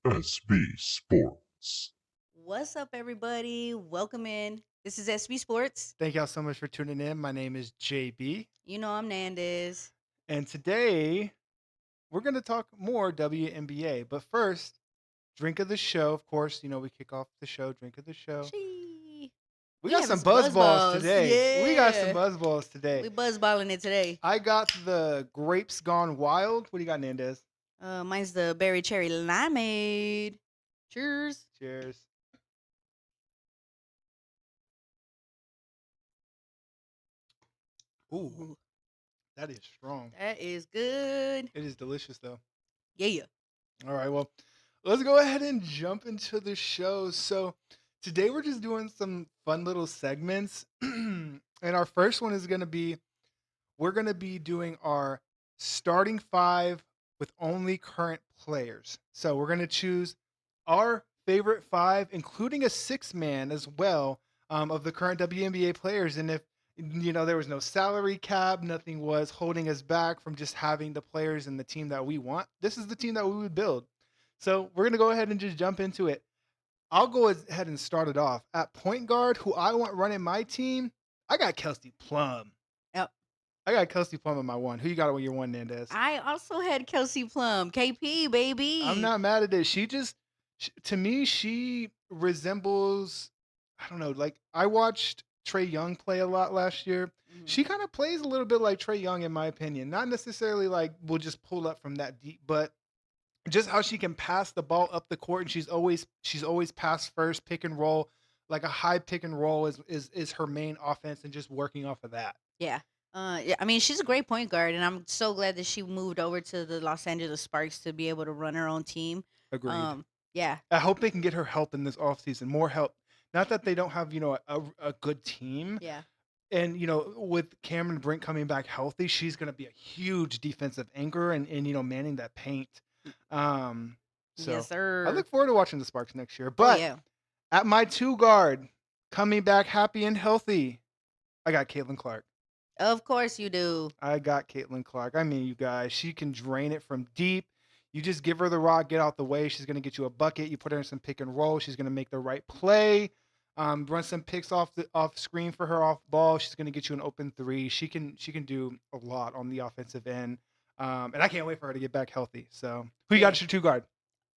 SB Sports. What's up, everybody? Welcome in. This is SB Sports. Thank y'all so much for tuning in. My name is JB, You know I'm Nandez. and today we're going to talk more WNBA. But first, drink of the show. Of course, we kick off the show, drink of the show. She. We We got having some some buzz buzz balls balls. today. We got some Yeah. buzz balls today. We buzz balling it today. I got the grapes gone wild. What do you got, Nandez? Mine's the berry cherry limeade. Cheers. Cheers. Ooh, Ooh, that is strong. that is good. It is delicious, though. Yeah. All right, well, let's go ahead and jump into the show. So, today we're just doing some fun little segments. And our first one is going to be we're going to be doing our starting five with only current players. So, we're going to choose our favorite five, including a six man as well, of the current WNBA players. And if there was no salary cap, nothing was holding us back from just having the players and the team that we want. This is the team that we would build. So we're gonna go ahead and just jump into it. I'll go ahead and start it off. At point guard, who I want running my team, I got Kelsey Plum. Yep. I got Kelsey Plum in my one. Who you got with your one, Nandez? I also had Kelsey Plum. KP, baby. I'm not mad at it. To me, she resembles, I don't know, like I watched Trey Young play a lot last year. Mhm. She kind of plays a little bit like Trey Young, in my opinion. Not necessarily like we'll just pull up from that deep, but just how she can pass the ball up the court, and she's always pass first, pick and roll, like a high pick and roll is her main offense, and just working off of that. Yeah. Yeah, I mean, she's a great point guard, and I'm so glad that she moved over to the Los Angeles Sparks to be able to run her own team. Agreed. Um, yeah, I hope they can get her help in this offseason, more help. Not that they don't have a good team, yeah. and with Cameron Brink coming back healthy, she's going to be a huge defensive anchor and manning that paint. Um, Yes, so I sir. look forward to watching the Sparks next year. Oh But yeah. at my two guard, coming back happy and healthy, I got Caitlin Clark. Of course you do. I got Caitlin Clark. I mean, you guys, she can drain it from deep. You just give her the rock, get out the way. She's going to get you a bucket. You put her in some pick and roll. She's going to make the right play. Run some picks off screen for her off ball. She's going to get you an open three. She can do a lot on the offensive end. And I can't wait for her to get back healthy. So who you got Yeah. as your two guard?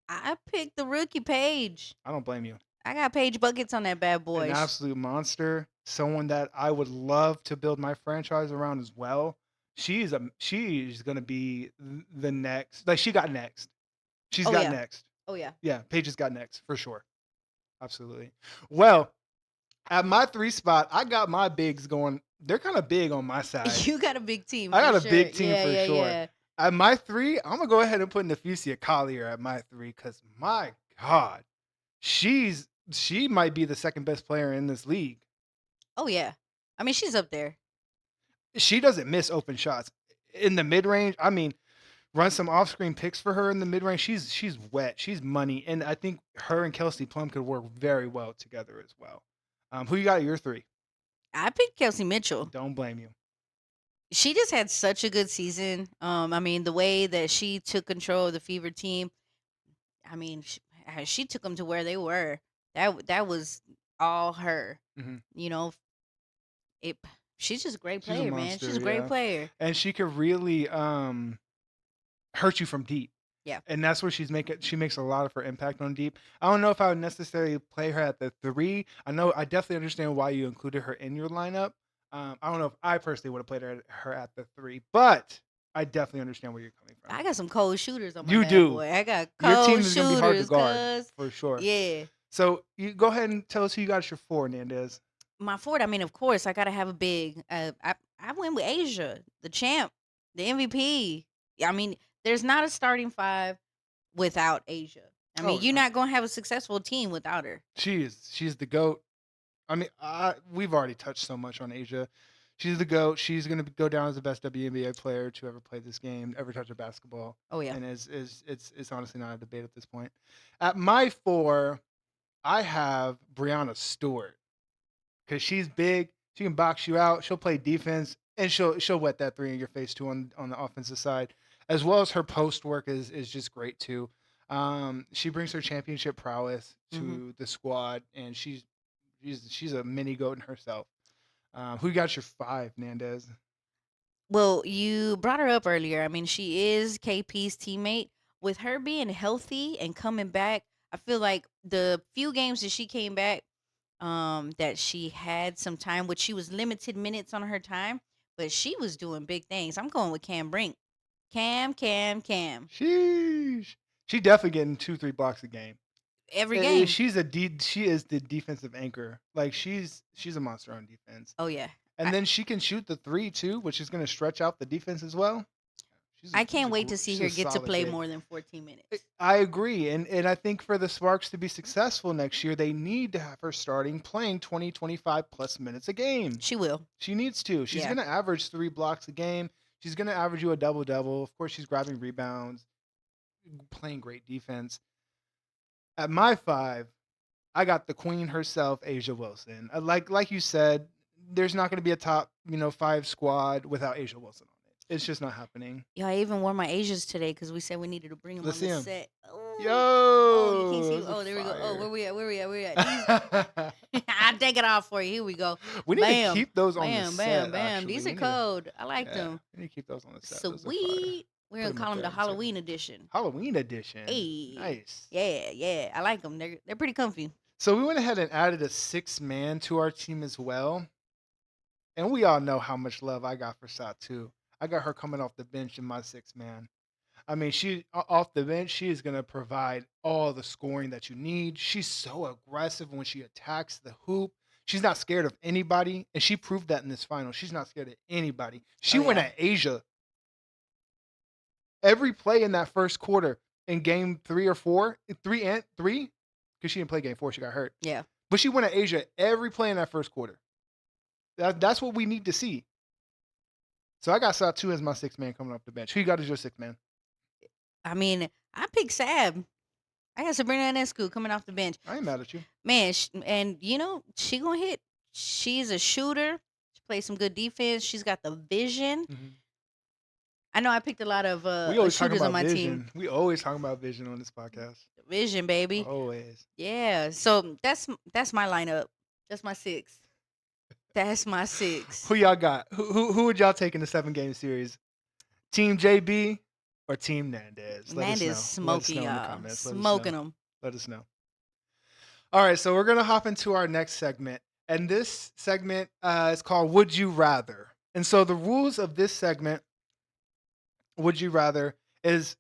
I picked the rookie Paige. I don't blame you. I got Paige buckets on that bad An boy. absolute monster. Someone that I would love to build my franchise around as well. She's gonna be the next. Like she got next. She's Oh got yeah. next. Oh yeah. Yeah, Paige has got next for sure. Absolutely. Well, at my three spot, I got my bigs going. They're kind of big on my side. You got a big team I for got a sure. big team Yeah, for yeah, sure. yeah. At my three, I'm gonna go ahead and put Nafusia Collier at my three because my God, she might be the second best player in this league. Oh yeah. I mean, she's up there. She doesn't miss open shots in the mid range. I mean, run some off screen picks for her in the mid range. She's wet. She's money, and I think her and Kelsey Plum could work very well together as well. Who you got at your three? I picked Kelsey Mitchell. Don't blame you. She just had such a good season. I mean, the way that she took control of the Fever team. I mean, she took them to where they were. That was all her. hmm You know, it. She's just a great She's a player, man. She's a monster, great yeah, player. and she could really hurt you from deep. Yeah. And that's where she makes a lot of her impact on deep. I don't know if I would necessarily play her at the three. I definitely understand why you included her in your lineup. I don't know if I personally would have played her at the three, but I definitely understand where you're coming from. I got some cold shooters on my You bad do. boy. I got Your team cold is gonna be hard to shooters, guard cuz. for sure. Yeah. So you go ahead and tell us who you got as your four, Nandez. My Ford, I mean, of course, I gotta have a big. I went with Asia, the champ, the MVP. I mean, there's not a starting five without Asia. I Oh mean, you're no, not gonna have a successful team without her. she's the goat. I mean, we've already touched so much on Asia. She's the GOAT. She's going to go down as the best WNBA player to ever play this game, ever touch a basketball. Oh yeah. And it's honestly not a debate at this point. At my four, I have Brianna Stewart because she's big. She can box you out. She'll play defense, and she'll wet that three in your face too on the offensive side, as well as her post work is just great too. She brings her championship prowess Hmm. to the squad, and she's a mini goat in herself. Who got your 5, Nandez? Well, you brought her up earlier. I mean, she is KP's teammate. With her being healthy and coming back, I feel like the few games that she came back, that she had some time, which she was limited minutes on her time, but she was doing big things. I'm going with Cam Brink. Cam. Sheesh. She definitely getting 2-3 blocks a game. Every game. She is the defensive anchor. Like she's a monster on defense. Oh yeah. And I, then she can shoot the 3 too, which is going to stretch out the defense as well. I can't wait to see She's her a get to solid play big. more than 14 minutes. I agree, and I think for the Sparks to be successful next year, they need to have her starting playing 20, 25 plus minutes a game. She will. She needs to. She's Yeah. going to average 3 blocks a game. She's going to average you a double-double. Of course, she's grabbing rebounds, playing great defense. At my 5, I got the queen herself, Asia Wilson. Like you said, there's not going to be a top 5 squad without Asia Wilson on it. It's just not happening. Yeah, I even wore my Asians today because we said we needed to bring them Let's on see the 'em. set. Oh, you can't see. Yo, those are Oh, there we go. Oh, fire. where we at? I'll take it off for you. Here we go. We need to Bam, keep those on the bam, set. bam. Actually, These we are need to, cold. I like yeah, them. we need to keep those on the set. Those are fire. Sweet. We're Put gonna 'em call up them there the on the table. Halloween edition. Halloween edition. Hey, Nice. yeah. I like them. They're pretty comfy. So we went ahead and added a 6-man to our team as well. And we all know how much love I got for Satu. I got her coming off the bench in my 6-man. I mean, she off the bench, she is going to provide all the scoring that you need. She's so aggressive when she attacks the hoop. She's not scared of anybody, and she proved that in this final. She's not scared of anybody. She Oh, went yeah. at Asia every play in that first quarter in game 3 or 4, 3 because she didn't play game 4, she got hurt. Yeah. But she went at Asia every play in that first quarter. That's what we need to see. So I got Satu as my 6-man coming off the bench. Who you got as your 6-man? I mean, I picked Sab. I got Sabrina Ionescu coming off the bench. I ain't mad at you. Man, and she gonna hit. She's a shooter. She plays some good defense. She's got the vision. Mm-hmm. I know I picked a lot of We always talk shooters on about my vision. team. We always talk about vision on this podcast. Vision, baby. Always. Yeah. So that's my lineup. That's my 6. That's my 6. Who y'all got? Who would y'all take in the 7-game series? Team JB or Team Nandez? Let us Nandez know. smoking Let us know in the y'all. comments. Smoking them. Let us know. All right, so we're gonna hop into our next segment, and this segment is called "Would You Rather." And so the rules of this segment, "Would You Rather," is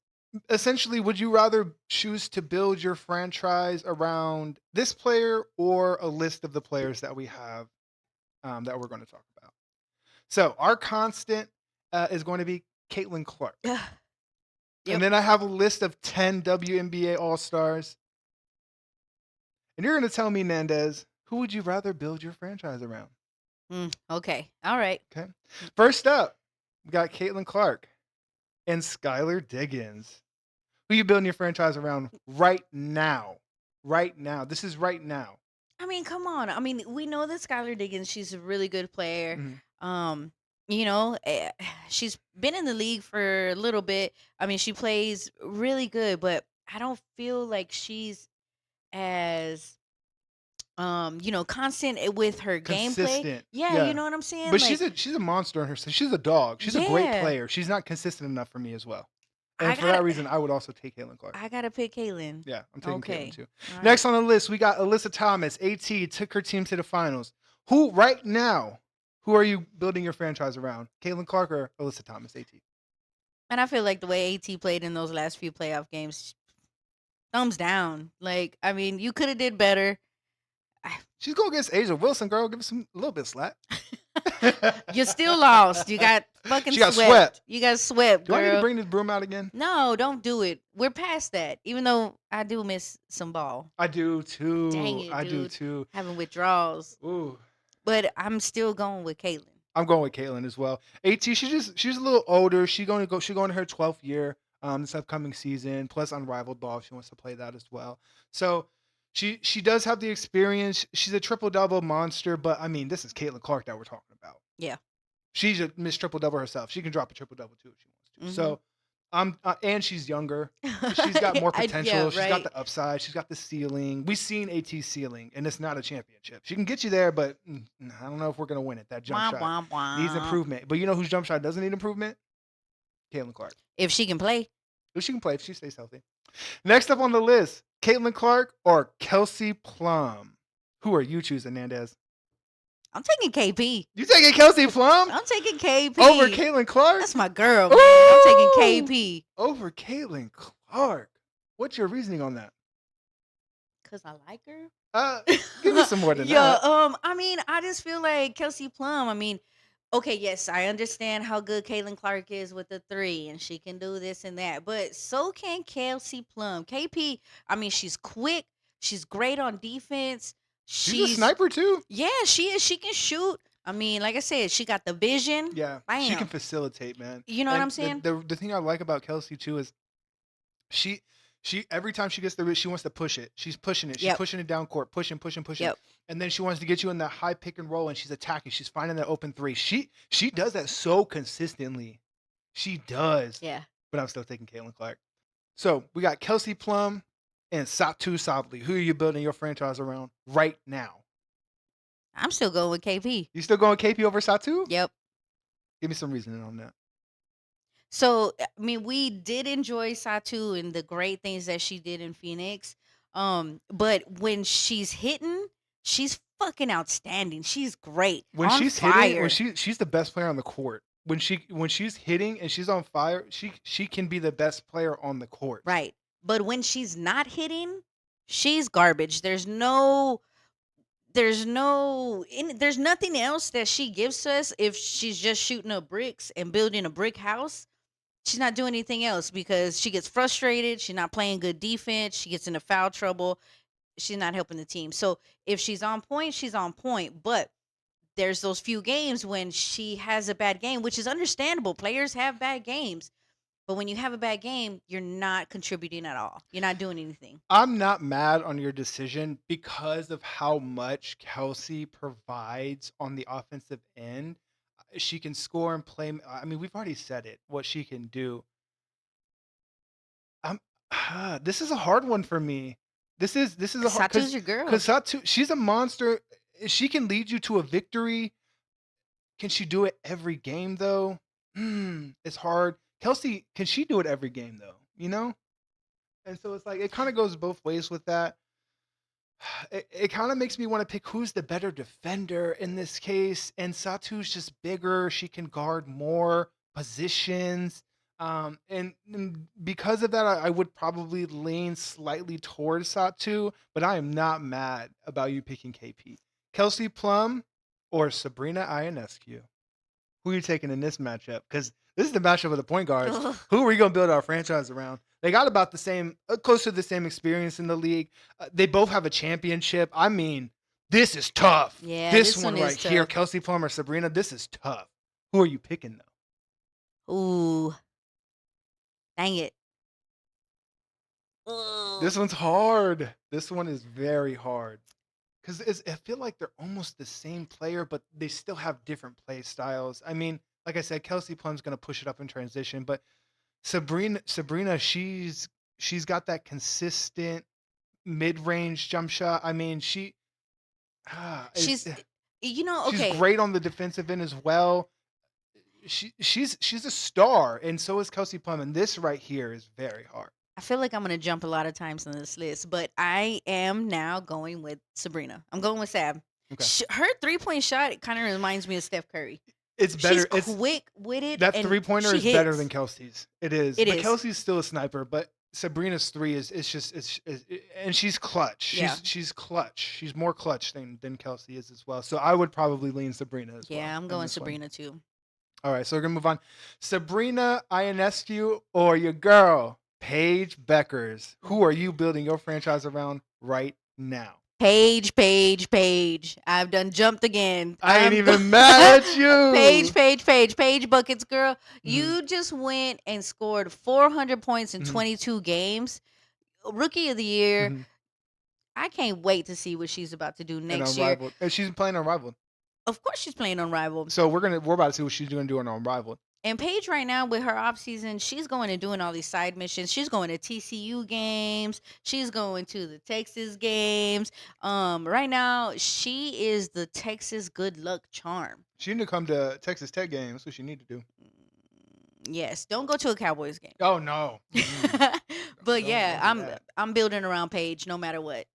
essentially, would you rather choose to build your franchise around this player or a list of the players that we have that we're going to talk about? So our constant is going to be Caitlin Clark. Yep. And then I have a list of 10 WNBA All-Stars. And you're going to tell me, Nandez, who would you rather build your franchise around? Okay. All right. Okay. First up, we got Caitlin Clark and Skylar Diggins. Who you building your franchise around right now? Right now. This is right now. I mean, come on. I mean, we know that Skylar Diggins, she's a really good player. Mm-hmm. She's been in the league for a little bit. I mean, she plays really good, but I don't feel like she's as constant with her gameplay. Consistent. Yeah, you know what I'm saying? But like, she's a monster in herself. She's a dog. She's a great Yeah. player. She's not consistent enough for me as well. And I for gotta- that reason, I would also take Caitlin Clark. I gotta pick Caitlin. Yeah, I'm taking Okay. Caitlin too. All right. Next on the list, we got Alyssa Thomas. AT took her team to the finals. Who right now? Who are you building your franchise around? Caitlin Clark or Alyssa Thomas? AT. And I feel like the way AT played in those last few playoff games, thumbs down. Like, I mean, you could have did better. She's going against Asia Wilson, girl. Give us a little bit of slack. You still lost. You got fucking She got swept. swept. You got swept, Do I need to girl. bring this broom out again? No, don't do it. We're past that. Even though I do miss some ball, I do too. Dang it, I do dude. too. having withdrawals. Ooh. But I'm still going with Caitlin. I'm going with Caitlin as well. AT, she's a little older. She's going to her 12th year this upcoming season, plus Unrivaled Ball if she wants to play that as well. So she does have the experience. She's a triple-double monster, but I mean, this is Caitlin Clark that we're talking about. Yeah. She's a Miss Triple-Double herself. She can drop a triple-double too if she wants to. Mhm. So And she's younger. She's got more Yeah, potential. She's got right. the upside. She's got the ceiling. We've seen AT's ceiling, and it's not a championship. She can get you there, but I don't know if we're gonna win it. That jump Womp shot womp needs womp. improvement. But you know whose jump shot doesn't need improvement? Caitlin Clark. If she can play, If she can play, if she stays healthy. Next up on the list, Caitlin Clark or Kelsey Plum. Who are you choosing, Nandez? I'm taking KP. You taking Kelsey Plum I'm taking KP over Caitlin Clark? That's my girl, man. I'm taking Ooh! KP Over Caitlin Clark. What's your reasoning on that? because I like her. Give me some more than Yeah. that. I mean, I just feel like Kelsey Plum. I mean, okay, yes, I understand how good Caitlin Clark is with the three, and she can do this and that, but so can Kelsey Plum. KP. I mean, she's quick. She's great on defense. She's a sniper too. Yeah, she is. She can shoot. I mean, like I said, she got the vision. Yeah, she can Bam. facilitate, man. You know what I'm And saying? the thing I like about Kelsey too is she every time she gets the she wants to push it. She's pushing it. She's Yep. pushing it down court, pushing. Yep. And then she wants to get you in that high pick and roll, and she's attacking. She's finding that open three. She does that so consistently. She does. Yeah. But I'm still taking Caitlin Clark. So we got Kelsey Plum and Satu Sabli. Who are you building your franchise around right now? I'm still going with KP. You still going KP over Satu? Yep. Give me some reasoning on that. So, I mean, we did enjoy Satu and the great things that she did in Phoenix. But when she's hitting, she's fucking outstanding. She's great. When On she's fire. hitting, she's the best player on the court. When she's hitting and she's on fire, she can be the best player on the court. Right. But when she's not hitting, she's garbage. There's nothing else that she gives to us if she's just shooting up bricks and building a brick house. She's not doing anything else because she gets frustrated. She's not playing good defense. She gets into foul trouble. She's not helping the team. So if she's on point, she's on point. But there's those few games when she has a bad game, which is understandable. Players have bad games. But when you have a bad game, you're not contributing at all. You're not doing anything. I'm not mad on your decision because of how much Kelsey provides on the offensive end. She can score and play. I mean, we've already said it, what she can do. This is a hard one for me. This is a hard Satu's your girl. because Satu, she's a monster. She can lead you to a victory. Can she do it every game though? It's hard. Kelsey, can she do it every game though? You know? And so it's like it kind of goes both ways with that. It kind of makes me want to pick who's the better defender in this case. And Satu's just bigger. She can guard more positions. And because of that, I would probably lean slightly towards Satu, but I am not mad about you picking KP. Kelsey Plum or Sabrina Ionescu? Who are you taking in this matchup? Because this is the matchup of the point guards. Ugh. Who are we going to build our franchise around? They got about the same, close to the same experience in the league. They both have a championship. I mean, this is tough. Yeah, this this one one right is here, tough. Kelsey Plum or Sabrina, this is tough. Who are you picking though? Ooh. Dang it. Ugh. This one's hard. This one is very hard. Because I feel like they're almost the same player, but they still have different play styles. I mean, like I said, Kelsey Plum's going to push it up in transition, but Sabrina, she's got that consistent mid-range jump shot. I mean, she's She's, she's okay. great on the defensive end as well. She's a star, and so is Kelsey Plum. And this right here is very hard. I feel like I'm going to jump a lot of times on this list, but I am now going with Sabrina. I'm going with Sab. Okay. Her 3-point shot kind of reminds me of Steph Curry. It's better. She's quick with it. That and 3-pointer she is better hits. than Kelsey's. It is. It But is. Kelsey's still a sniper, but Sabrina's 3 is and she's clutch. Yeah. She's clutch. She's more clutch than Kelsey is as well. So I would probably lean Sabrina as well. Yeah, I'm in going this one. Sabrina too. All right, so we're gonna move on. Sabrina Ionescu or your girl, Paige Beckers. Who are you building your franchise around right now? Paige. I've done jumped again. I ain't I'm even mad at you. Paige Buckets, girl. You just went and scored 400 points in Mhm. 22 games. Rookie of the year. Mhm. I can't wait to see what she's about to do And next year. Unrivaled. And she's playing Unrivaled. Of course she's playing Unrivaled. So we're about to see what she's going to do on Unrivaled. And Paige right now with her off season, she's going and doing all these side missions. She's going to TCU games. She's going to the Texas games. Right now she is the Texas good luck charm. She need to come to Texas Tech games. That's what she need to do. Yes, don't go to a Cowboys game. Oh no. Mm-mm. But Don't yeah, do that. I'm building around Paige no matter what.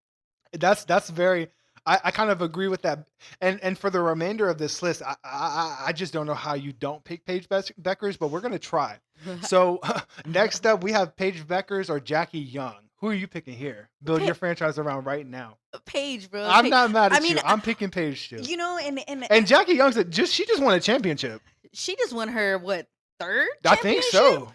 That's very. I kind of agree with that. And for the remainder of this list, I just don't know how you don't pick Paige Beckers, but we're gonna try. So next up, we have Paige Beckers or Jackie Young. Who are you picking here? Build your franchise around right now. Paige, bro. I'm not mad I at mean, you. I'm picking Paige too. you know, and And Jackie Young's she just won a championship. she just won her what, third I think championship? so.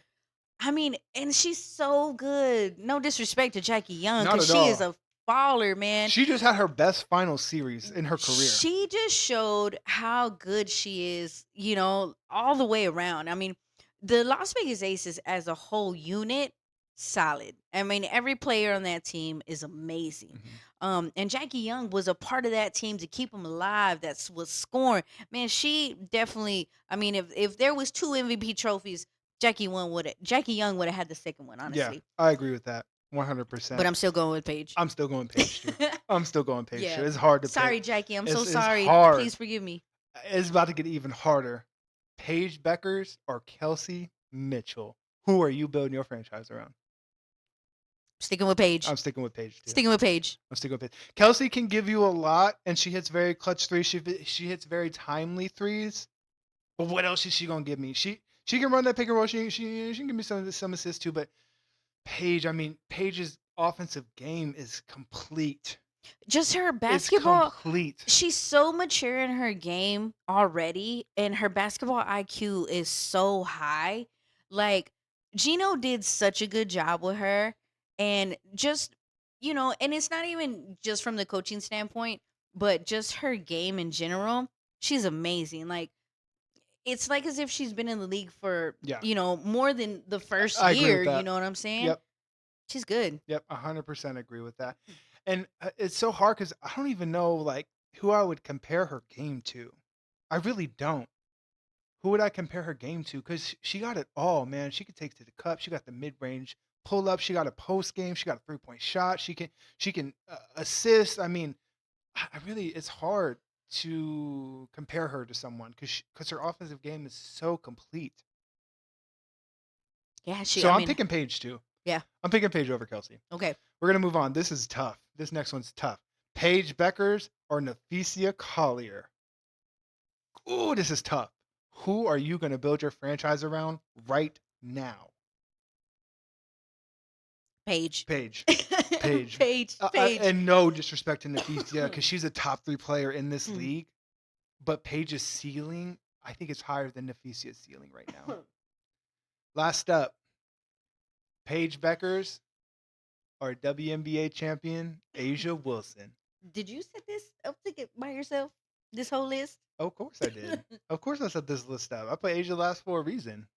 I mean, and she's so good. No disrespect to Jackie Young, Not because at she is all. a baller, man. She just had her best final series in her career. She just showed how good she is, you know, all the way around. I mean, the Las Vegas Aces as a whole unit, solid. I mean, every player on that team is amazing. And Jackie Young was a part of that team to keep them alive. That was scoring. Man, she definitely. I mean, if there was 2 MVP trophies, Jackie Young would have had the second one, Yeah, honestly. I agree with that But 100%. I'm still going with Paige. I'm still going Paige too. I'm still going Paige Yeah. too. It's hard to Sorry, pick. Jackie. I'm so It's sorry. hard. Please forgive me. It's about to get even harder. Paige Beckers or Kelsey Mitchell? Who are you building your franchise around? Sticking with Paige. I'm sticking with Paige too. Sticking with Paige. I'm sticking with Paige. Kelsey can give you a lot, and she hits very clutch threes. She hits very timely threes. But what else is she gonna give me? She can run that pick and roll. She can give me some assists too. But Paige, I mean, Paige's offensive game is complete. Just her It's basketball. complete. She's so mature in her game already, and her basketball IQ is so high. Like, Gino did such a good job with her, and just, you know, and it's not even just from the coaching standpoint, but just her game in general. She's amazing. Like, it's like as if she's been in the league for, Yeah, you know, more than the first I agree year. with that. You know what I'm saying? Yep. She's good. Yep, 100% agree with that. And it's so hard because I don't even know like who I would compare her game to. I really don't. Who would I compare her game to? Because she got it all, man. She could take to the cup. She got the mid range pull up. She got a post game. She got a 3-point shot. She can assist. I mean, I really it's hard to compare her to someone because her offensive game is so complete. Yeah, So I I'm mean, picking Paige too. yeah. I'm picking Paige over Kelsey. Okay. We're gonna move on. This is tough. This next one's tough. Paige Beckers or Nafisia Collier? Ooh, this is tough. Who are you gonna build your franchise around right now? Paige. Paige. Paige. Paige. And no disrespect to Nafisia because she's a top 3 player in this league, but Paige's ceiling, I think it's higher than Nafisia's ceiling right now. Last up, Paige Beckers or WNBA champion Asia Wilson? Did you set this up by yourself? This whole list? Of course I did. Of course I set this list up. I put Asia last for a reason.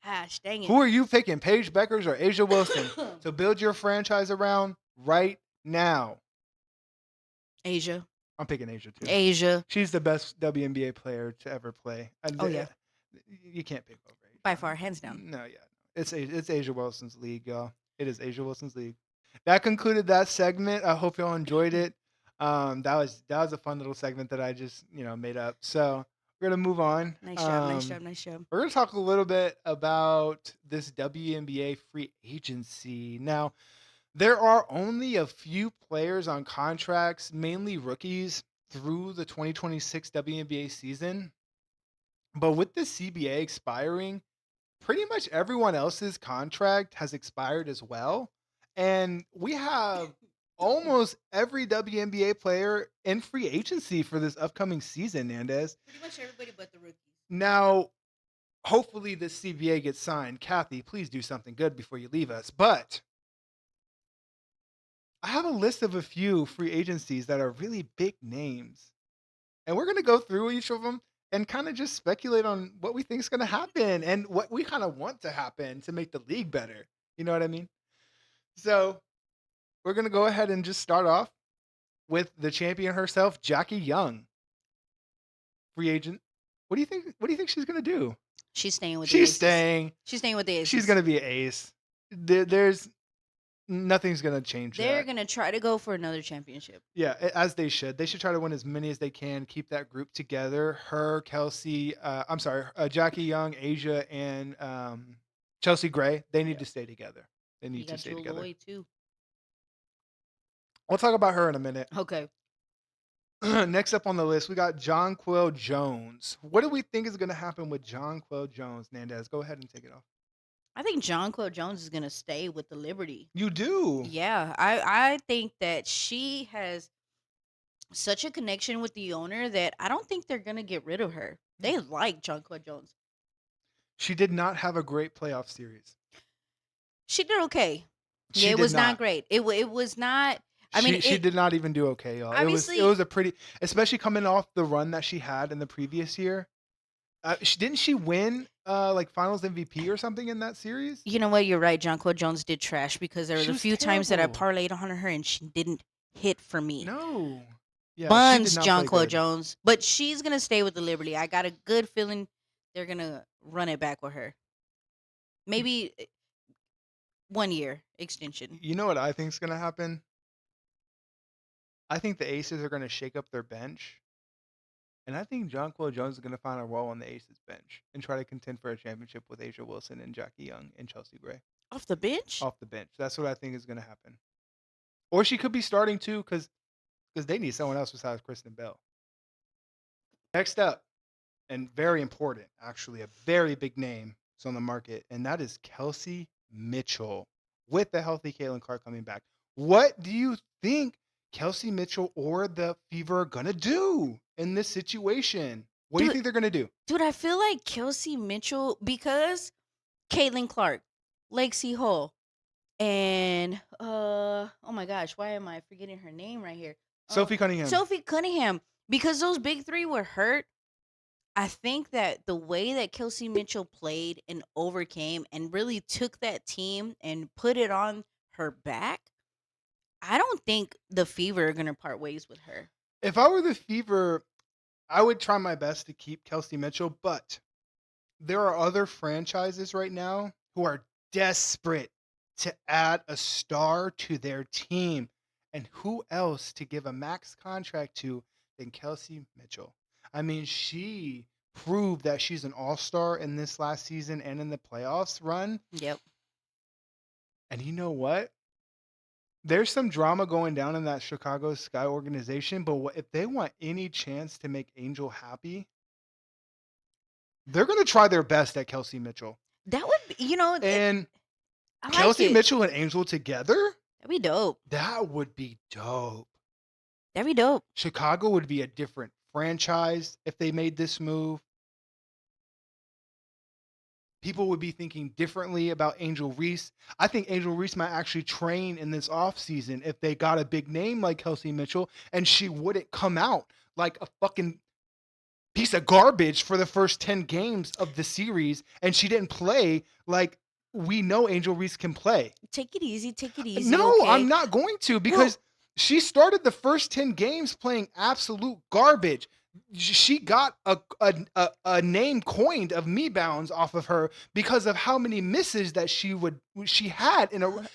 Gosh, dang it. Who are you picking, Paige Beckers or Asia Wilson, to build your franchise around right now? Asia. I'm picking Asia too. Asia. She's the best WNBA player to ever play. Oh, yeah. You can't pick over Asia. By far, hands down. No, yeah. It's Asia Wilson's league, y'all. It is Asia Wilson's league. That concluded that segment. I hope y'all enjoyed it. That was a fun little segment that I just made up. So we're gonna move on. Nice job. Nice job. Nice job. We're gonna talk a little bit about this WNBA free agency. Now, there are only a few players on contracts, mainly rookies, through the 2026 WNBA season. But with the CBA expiring, pretty much everyone else's contract has expired as well. And we have almost every WNBA player in free agency for this upcoming season, Nandez. Pretty much everybody but the rookies. Now, hopefully this CBA gets signed. Kathy, please do something good before you leave us. But I have a list of a few free agencies that are really big names. And we're going to go through each of them and kind of just speculate on what we think is going to happen and what we kind of want to happen to make the league better. You know what I mean? So we're going to go ahead and just start off with the champion herself, Jackie Young. Free agent. What do you think she's going to do? She's staying with the She's Aces. staying. She's staying with the She's Aces. gonna be an ace. There's nothing's gonna change They're that. gonna try to go for another championship. Yeah, as they should. They should try to win as many as they can. Keep that group together. Her, Kelsey. I'm sorry, Jackie Young, Asia, and Chelsea Gray. They need Yeah. to stay together. They You need to got stay Jewel together. Lloyd too. We'll talk about her in a minute. Okay. Next up on the list, we got Jonquel Jones. What do we think is going to happen with Jonquel Jones? Nandez, go ahead and take it off. I think Jonquel Jones is gonna stay with the Liberty. You do. Yeah, I think that she has such a connection with the owner that I don't think they're gonna get rid of her. They like Jonquel Jones. She did not have a great playoff series. She did okay. She Yeah, it did was not not. great. It was not. I mean, She it did not even do okay, y'all. It obviously. was a pretty, especially coming off the run that she had in the previous year. Didn't she win like Finals MVP or something in that series? You know what? You're right. Jonquel Jones did trash because there was She a was few times that I terrible. parlayed on her and she didn't hit for me. No. Yeah, she did Buns not play Jonquel good. Jones, but she's gonna stay with the Liberty. I got a good feeling they're gonna run it back with her. Maybe 1 year extension. You know what I think is going to happen? I think the Aces are going to shake up their bench. And I think Jonquel Jones is going to find a role on the Aces bench and try to contend for a championship with Asia Wilson and Jackie Young and Chelsea Gray Off the bench? off the bench. That's what I think is going to happen. Or she could be starting too because they need someone else besides Kristen Bell. Next up, and very important, actually, a very big name is on the market, and that is Kelsey Mitchell with the healthy Caitlin Clark coming back. What do you think Kelsey Mitchell or the Fever are going to do in this situation? What do you Dude, think they're going to do? dude, I feel like Kelsey Mitchell because Caitlin Clark, Lexi Hull, and oh my gosh, why am I forgetting her name right here? Sophie Cunningham. Sophie Cunningham. Because those big three were hurt, I think that the way that Kelsey Mitchell played and overcame and really took that team and put it on her back, I don't think the Fever are gonna part ways with her. If I were the Fever, I would try my best to keep Kelsey Mitchell, but there are other franchises right now who are desperate to add a star to their team. And who else to give a max contract to than Kelsey Mitchell? I mean, she proved that she's an all-star in this last season and in the playoffs run. Yep. And you know what? There's some drama going down in that Chicago Sky organization, but if they want any chance to make Angel happy, they're going to try their best at Kelsey Mitchell. That would be, And I like Kelsey it. Mitchell and Angel together? That'd be dope. That would be dope. That'd be dope. Chicago would be a different franchise if they made this move. People would be thinking differently about Angel Reese. I think Angel Reese might actually train in this offseason if they got a big name like Kelsey Mitchell, and she wouldn't come out like a fucking piece of garbage for the first 10 games of the series, and she didn't play like we know Angel Reese can play. Take it easy. Take it easy. No, okay? I'm not going to because she started the first 10 games playing absolute garbage. She got a name coined of me bounds off of her because of how many misses that she had in a.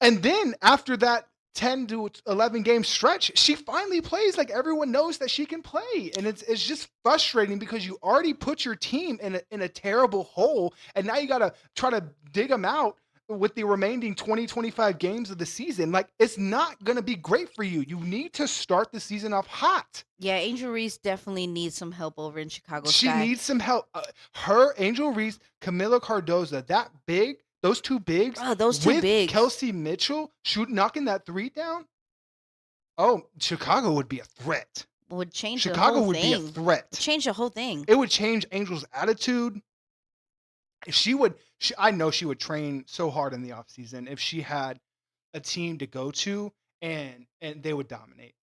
And then after that 10 to 11 game stretch, she finally plays like everyone knows that she can play. And it's just frustrating because you already put your team in a terrible hole, and now you got to try to dig them out with the remaining 20-25 games of the season. Like, it's not going to be great for you. You need to start the season off hot. Yeah, Angel Reese definitely needs some help over in Chicago She Sky. needs some help. Angel Reese, Camila Cardoza, those two bigs, those two with bigs. Kelsey Mitchell knocking that three down. Oh, Chicago would be a threat. Would change Chicago the whole would thing. be a threat. Change the whole thing. It would change Angel's attitude. I know she would train so hard in the offseason if she had a team to go to, and they would dominate.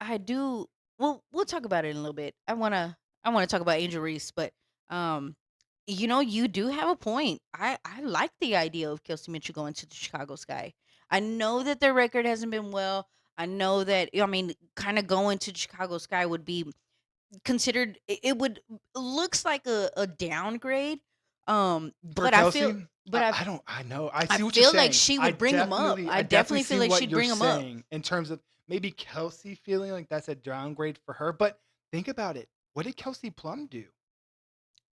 I do. We'll talk about it in a little bit. I wanna talk about Angel Reese, but you do have a point. I like the idea of Kelsey Mitchell going to the Chicago Sky. I know that their record hasn't been well. I know that kind of going to Chicago Sky would be considered it would looks like a downgrade. For But I feel Kelsey, but I I don't. I know. I I see what you're feel like saying. she would bring him up. I I definitely definitely see feel like what she'd you're bring him up. saying in terms of maybe Kelsey feeling like that's a downgrade for her. But think about it. What did Kelsey Plum do?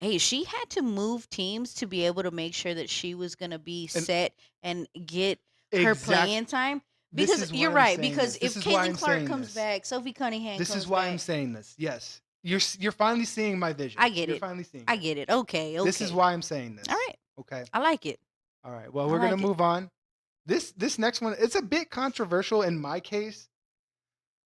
Hey, she had to move teams to be able to make sure that she was going to be And set and get her exact. playing time. This Because is why you're I'm right. saying Because this. This if is why Caitlin I'm Clark saying comes this. back, Sophie Cunningham This is comes why I'm back, saying this. Yes, you're finally seeing my vision. I get You're it. finally seeing I it. get it. Okay, This is okay. why I'm saying All this. right. Okay. I like it. All right. Well, I we're gonna like it. move on. This next one, it's a bit controversial in my case.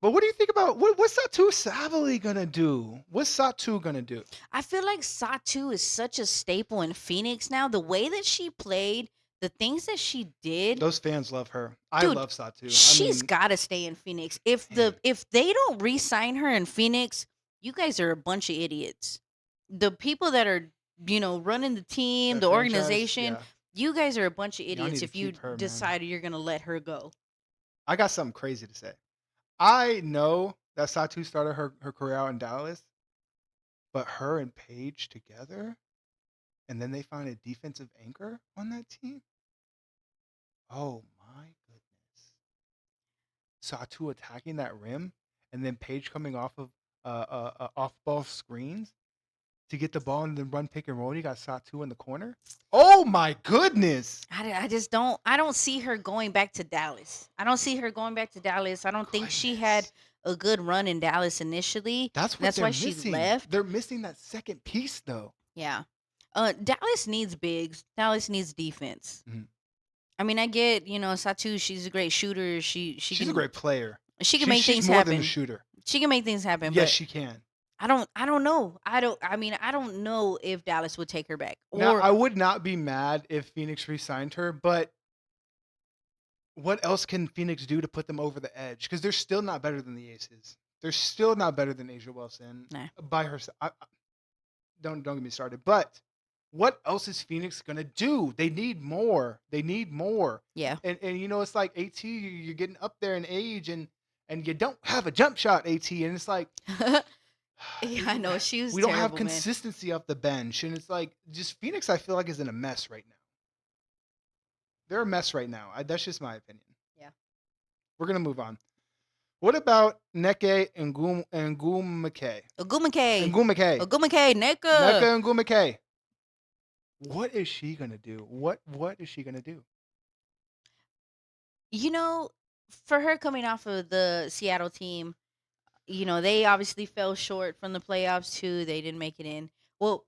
But what do you think about what's Satu Savali gonna do? What's Satu gonna do? I feel like Satu is such a staple in Phoenix now. The way that she played, the things that she did, Those fans love her. I dude, love Satu. I she's mean, got to stay in Phoenix. man, If they don't re-sign her in Phoenix, you guys are a bunch of idiots. The people that are, running the team, that the franchise, organization, yeah, you guys are a bunch of y'all need idiots to if you keep her, man. decide you're going to let her go. I got something crazy to say. I know that Satu started her career out in Dallas, but her and Paige together, and then they find a defensive anchor on that team. Oh my goodness. Satu attacking that rim, and then Paige coming off of off ball screens to get the ball and then run pick and roll. And you got Satu in the corner. Oh my goodness! I just don't I don't see her going back to Dallas. I don't see her going back to Dallas. I don't think she had Goodness, a good run in Dallas initially. that's what That's they're why she missing. left. They're missing that second piece, though. Yeah. Dallas needs bigs. Dallas needs defense. Mhm. I mean, I get, Satu, she's a great shooter. She She's a can great player. she can make She's things more than a happen. shooter. She can make things happen, Yes, but she can. I don't know. I don't know if Dallas would take her back. Now, Or I would not be mad if Phoenix re-signed her, but what else can Phoenix do to put them over the edge? Because they're still not better than the Aces. They're still not better than Asia Wilson nah. by herself. Don't get me started. But what else is Phoenix gonna do? They need more. They need more. Yeah. And it's like AT. You're getting up there in age, and you don't have a jump shot, AT. And it's like Yeah, I know. She was we don't have terrible, man. consistency off the bench, and it's like just Phoenix. I feel like is in a mess right now. They're a mess right now. That's just my opinion. Yeah. We're gonna move on. What about Neke and Ngumake? Ogumake. Ngumake. Ogumake, Neka Neka. and Ngumake. What is she gonna do? What is she gonna do? You know, for her coming off of the Seattle team, they obviously fell short from the playoffs too. They didn't make it in. Well,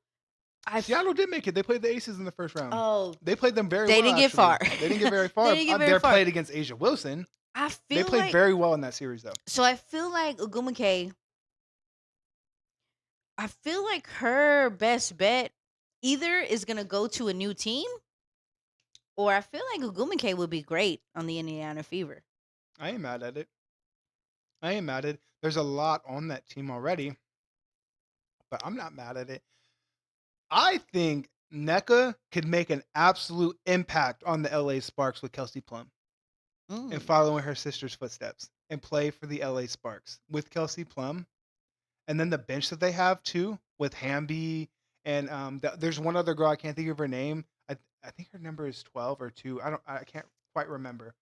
I f- Seattle did make it. They played the Aces in the first round. oh, They played them very they well. didn't get Actually, far. they didn't get very They far. didn't get They very far. played against Asia Wilson. I They feel played like very well in that series, though. so. I feel like Ogumake. I feel like her best bet either is gonna go to a new team, or I feel like Ogumake would be great on the Indiana Fever. I ain't mad at it. I ain't mad at it. There's a lot on that team already, but I'm not mad at it. I think NECA could make an absolute impact on the LA Sparks with Kelsey Plum and Mm. following her sister's footsteps and play for the LA Sparks with Kelsey Plum. And then the bench that they have too with Hamby and there's one other girl I can't think of her name. I think her number is 12 or 2. I can't quite remember.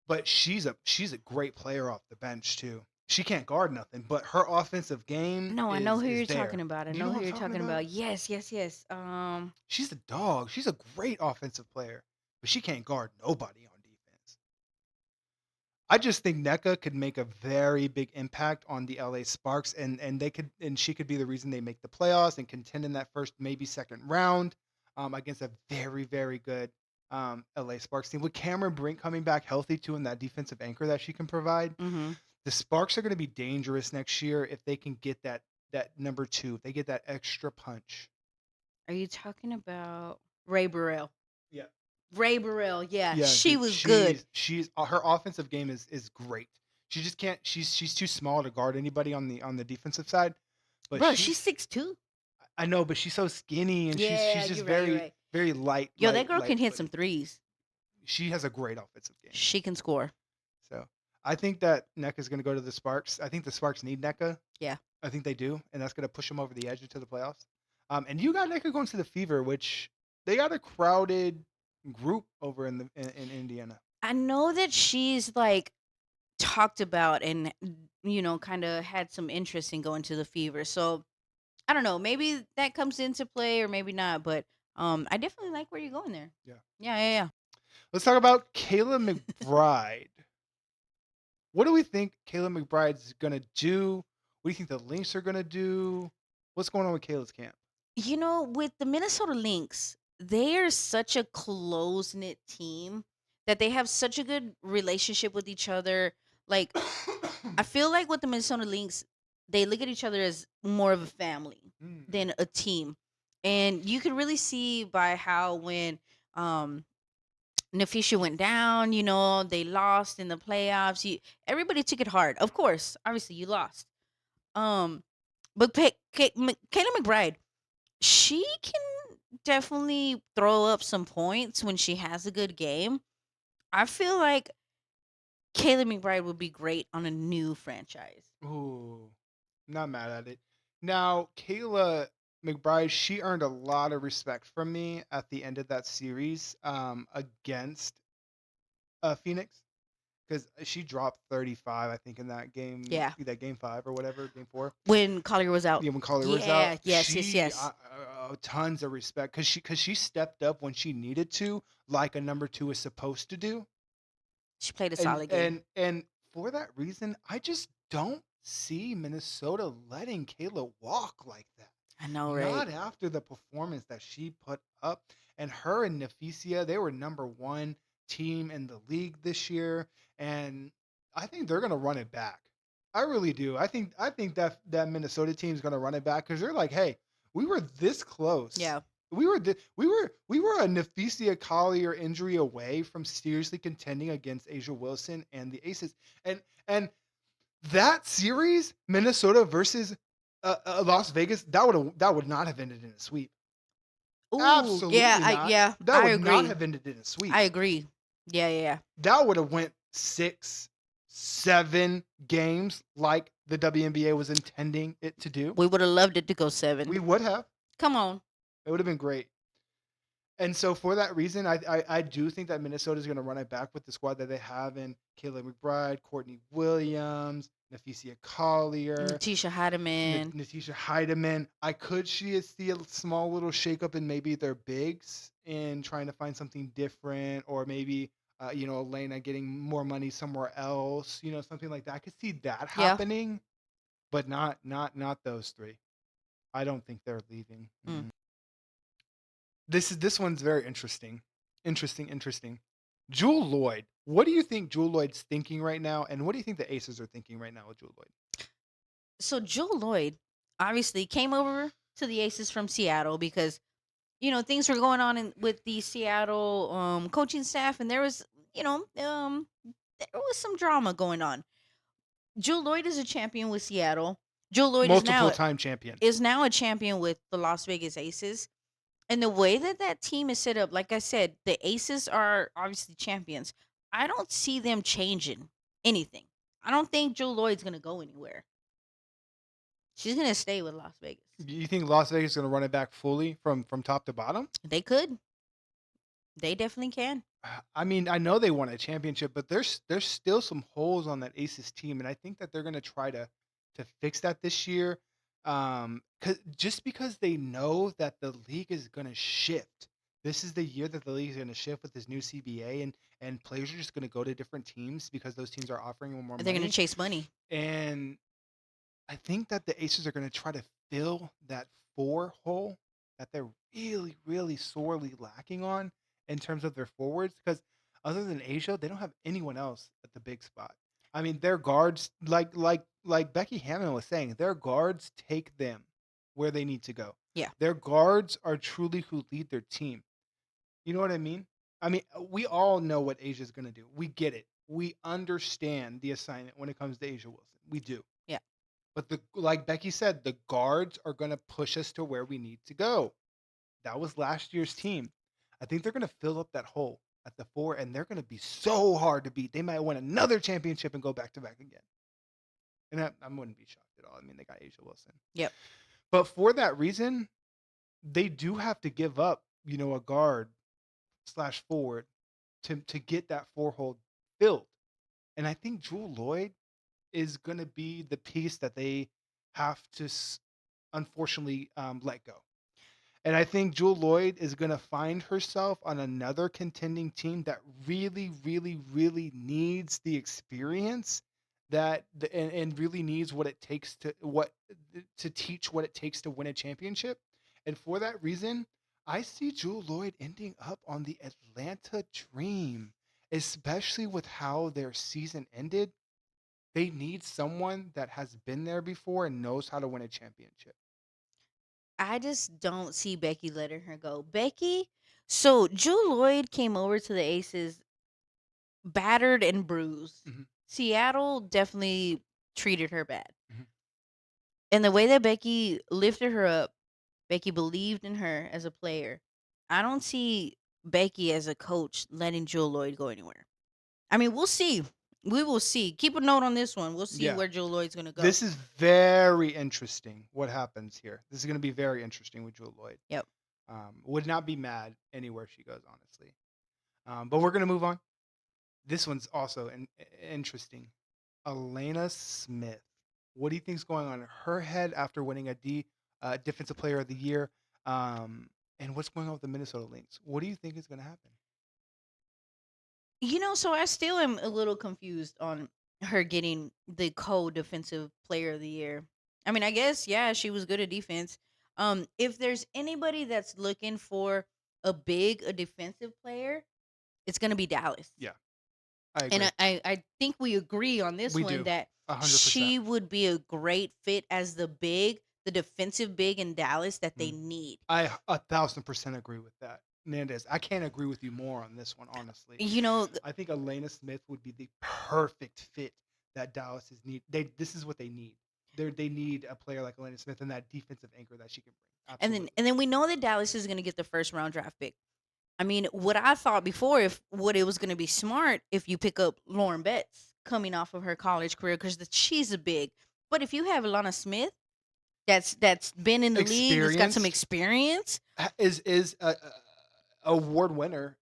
But she's a great player off the bench too. She can't guard nothing, but her offensive game No, I know who is you're talking there. about. I Do you know know who what I'm you're talking talking about? about. Yes, yes, yes. She's a dog. She's a great offensive player, but she can't guard nobody on defense. I just think NECA could make a very big impact on the LA Sparks, and she could be the reason they make the playoffs and contend in that first maybe second round against a very very good LA Sparks team with Cameron Brink coming back healthy too, and that defensive anchor that she can provide. Mm-hmm. The Sparks are going to be dangerous next year if they can get that number 2. If they get that extra punch. Are you talking about Ray Burrell? Yeah. Ray Burrell, yeah, Yeah, she dude, was good. she's her offensive game is great. She just can't. She's too small to guard anybody on the defensive side. But Bro, she's 6'2". I know, but she's so skinny and she's Yeah, just you're right. You're very right. very light. Yo, that girl can hit footed. some threes. She has a great offensive game. She can score. So I think that NECA is going to go to the Sparks. I think the Sparks need NECA. Yeah. I think they do, and that's gonna push them over the edge into the playoffs. And you got Necker going to the Fever, which they got a crowded group over in Indiana. I know that she's like talked about and kind of had some interest in going to the Fever. So I don't know, maybe that comes into play or maybe not, but I definitely like where you're going there. Yeah. Yeah, yeah, yeah. Let's talk about Kayla McBride. What do we think Kayla McBride's gonna do? What do you think the Lynx are gonna do? What's going on with Kayla's camp? With the Minnesota Lynx, they are such a close knit team that they have such a good relationship with each other. Like, I feel like with the Minnesota Lynx, they look at each other as more of a family Mm. than a team. And you can really see by how when um Nafisha went down, they lost in the playoffs. Everybody took it hard. Of course, obviously you lost. Um but Kayla McBride, she can definitely throw up some points when she has a good game. I feel like Kayla McBride would be great on a new franchise. Ooh, not mad at it. Now, Kayla McBride, she earned a lot of respect from me at the end of that series against Phoenix because she dropped 35, I think, in Yeah. that game five or whatever, game four. When Collier was out. Yeah, when Collier was out, Yeah, yes, yes, she yes. tons of respect because she stepped up when she needed to, like a number two is supposed to do. She played a And solid game. and and for that reason, I just don't see Minnesota letting Kayla walk like that. I know, right? Not after the performance that she put up. And her and Neficia, they were number one team in the league this year. And I think they're gonna run it back. I really do. I think that Minnesota team is gonna run it back because they're like, hey, we were this close. Yeah. We were a Neficia Collier injury away from seriously contending against Asia Wilson and the Aces. And that series, Minnesota versus Las Vegas, that would not have ended in a sweep. Ooh, yeah, Absolutely not. That I would not agree. have ended in a sweep. I agree. Yeah, yeah, yeah. That would have went 6, 7 games like the WNBA was intending it to do. We would have loved it to go 7. We would have. Come on. It would have been great. And so for that reason, I do think that Minnesota is going to run it back with the squad that they have in Kayla McBride, Courtney Williams, Neficia Collier, Natisha Heidemann. Natisha Heidemann. I could see a small little shakeup in maybe their bigs in trying to find something different, or maybe Elena getting more money somewhere else, something like that. I could see that Yeah. happening, but not those three. I don't think they're leaving. Mm. This one's very interesting. Interesting. Jewel Lloyd. What do you think Jewel Lloyd's thinking right now? And what do you think the Aces are thinking right now with Jewel Lloyd? So Jewel Lloyd obviously came over to the Aces from Seattle because things were going on with the Seattle coaching staff, and there was some drama going on. Jewel Lloyd is a champion with Seattle. Jewel Lloyd Multiple time champion. is now a champion with the Las Vegas Aces. And the way that team is set up, like I said, the Aces are obviously champions. I don't see them changing anything. I don't think Jewel Lloyd's gonna go anywhere. She's gonna stay with Las Vegas. You think Las Vegas is going to run it back fully from top to bottom? They could. They definitely can. I mean, I know they won a championship, but there's still some holes on that Aces team, and I think that they're going to try to fix that this year. Just because they know that the league is going to shift. This is the year that the league is going to shift with this new CBA, and players are just going to go to different teams because those teams are offering them more They're money. gonna chase money. And I think that the Aces are going to try to fill that 4 hole that they're really, really sorely lacking on in terms of their forwards. Because other than Asia, they don't have anyone else at the big spot. I mean, their guards, like Becky Hammond was saying, their guards take them where they need to go. Yeah. Their guards are truly who lead their team. You know what I mean? I mean, we all know what Asia's going to do. We get it. We understand the assignment when it comes to Asia Wilson. We do. Yeah. But like Becky said, the guards are going to push us to where we need to go. That was last year's team. I think they're going to fill up that hole at the 4, and they're going to be so hard to beat. They might win another championship and go back to back again. And I wouldn't be shocked at it all. I mean, they got Asia Wilson. Yep. But for that reason, they do have to give up, a guard / forward to get that 4 hole filled. And I think Jewel Lloyd is going to be the piece that they have to unfortunately let go. And I think Jewel Lloyd is going to find herself on another contending team that really, really, really needs the experience and really needs what it takes to teach what it takes to win a championship. And for that reason, I see Jewel Lloyd ending up on the Atlanta Dream, especially with how their season ended. They need someone that has been there before and knows how to win a championship. I just don't see Becky letting her go. So Jewel Lloyd came over to the Aces battered and bruised. Mhm. Seattle definitely treated her bad. Mhm. And the way that Becky lifted her up, Becky believed in her as a player. I don't see Becky as a coach letting Jewel Lloyd go anywhere. I mean, we'll see. We will see. Keep a note on this one. We'll see Yeah. where Jewel Lloyd's going to go. This is very interesting what happens here. This is going to be very interesting with Jewel Lloyd. Yep. Would not be mad anywhere she goes, honestly. But we're going to move on. This one's also interesting. Elena Smith. What do you think's going on in her head after winning a Defensive Player of the Year? And what's going on with the Minnesota Lynx? What do you think is going to happen? So I still am a little confused on her getting the co-defensive player of the year. I mean, I guess yeah, she was good at defense. If there's anybody that's looking for a defensive player, it's gonna be Dallas. Yeah, I agree. And I think we agree on this We one do, that 100%. she would be a great fit as the defensive big in Dallas that they need. I 1,000% agree with that. Nandez, I can't agree with you more on this one, honestly. I think Elena Smith would be the perfect fit that Dallas need. This is what they need. They need a player like Elena Smith and that defensive anchor that she can bring. Absolutely. And then we know that Dallas is going to get the first round draft pick. I mean, what I thought before, it was going to be smart if you pick up Lauren Betts coming off of her college career because she's a big. But if you have Alana Smith, that's been in the league, that's got some experience, is a award winner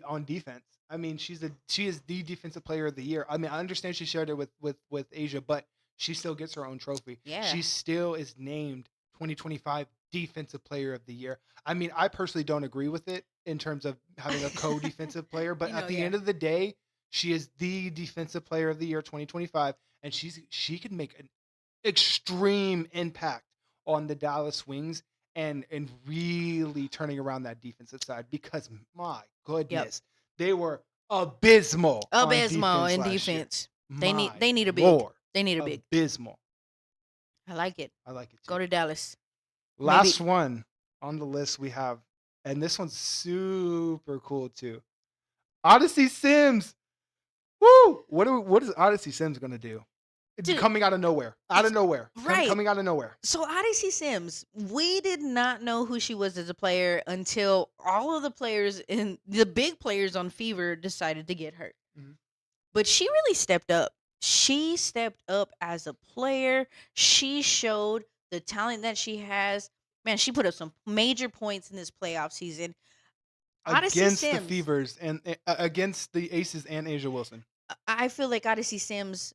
on defense. I mean, she is the defensive player of the year. I mean, I understand she shared it with Asia, but she still gets her own trophy. Yeah. She still is named 2025 defensive player of the year. I mean, I personally don't agree with it in terms of having a co-defensive player, but at the end of the day, she is the defensive player of the year 2025, and she can make an extreme impact on the Dallas Wings and really turning around that defensive side because my goodness, they were abysmal in defense. They need a big. Lord, they need a big. Abysmal. I like it. I like it too. Go to Dallas. Last one on the list we have, and this one's super cool too. Odyssey Sims. Woo! What is Odyssey Sims gonna do? Dude, coming out of nowhere. Right. Coming out of nowhere. So Odyssey Sims, we did not know who she was as a player until all of the players and the big players on Fever decided to get hurt. Mm-hmm. But she really stepped up. She stepped up as a player. She showed the talent that she has. Man, she put up some major points in this playoff season. Against the Fevers and against the Aces and Asia Wilson. I feel like Odyssey Sims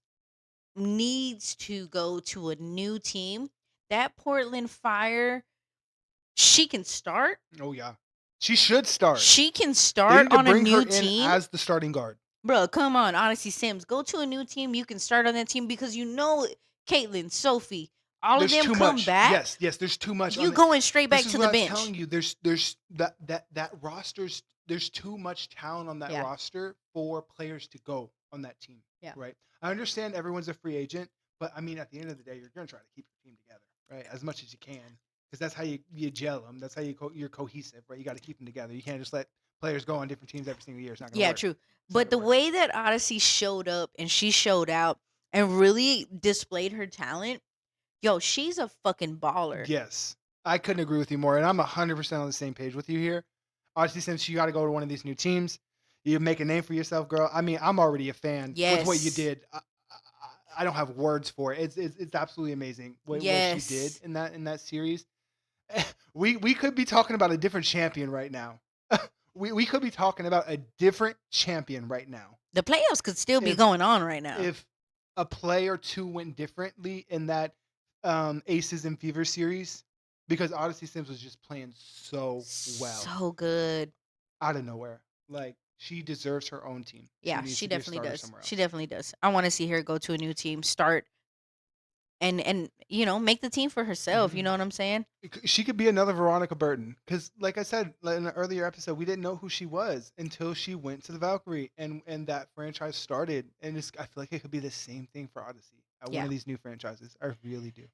needs to go to a new team. That Portland Fire, she can start. Oh yeah, she should start. She can start on a new team as the starting guard. Bro, come on, Odyssey Sims, go to a new team. You can start on that team because Caitlin, Sophie, all of them come back. Yes, there's too much. You going straight back to the bench. I'm telling you, there's that roster's. There's too much talent on that roster for players to go on that team. Yeah. Right. I understand everyone's a free agent, but I mean, at the end of the day, you're going to try to keep your team together, right? As much as you can, because that's how you gel them. That's how you're cohesive, right? You got to keep them together. You can't just let players go on different teams every single year. It's not going to work. Yeah, true. But the way that Odyssey showed up and she showed out and really displayed her talent, she's a fucking baller. Yes. I couldn't agree with you more. And I'm 100% on the same page with you here. Odyssey Sims, you got to go to one of these new teams. You make a name for yourself, girl. I mean, I'm already a fan with what you did. I don't have words for it. It's absolutely amazing what she did Yes. in that series. We could be talking about a different champion right now. We could be talking about a different champion right now The playoffs could still be if going on right now. if a play or two went differently in that Aces and Fever series, because Odyssey Sims was just playing so well So good. out of nowhere. Like she deserves her own team. She Yeah, needs she to be a definitely starter does. somewhere She else. definitely does. I want to see her go to a new team, start and make the team for herself. You Mhm. know what I'm saying? She could be another Veronica Burton because, like I said in an earlier episode, we didn't know who she was until she went to the Valkyrie and that franchise started. And I feel like it could be the same thing for Odyssey at one Yeah. of these new franchises. I really do.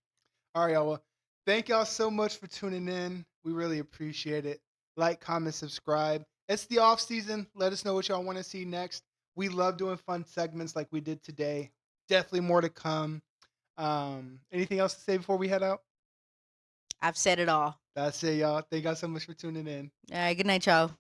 All right, y'all. Well, thank y'all so much for tuning in. We really appreciate it. Like, comment, subscribe. It's the off season. Let us know what y'all want to see next. We love doing fun segments like we did today. Definitely more to come. Anything else to say before we head out? I've said it all. That's it, y'all. Thank y'all so much for tuning in. All right. Good night, y'all.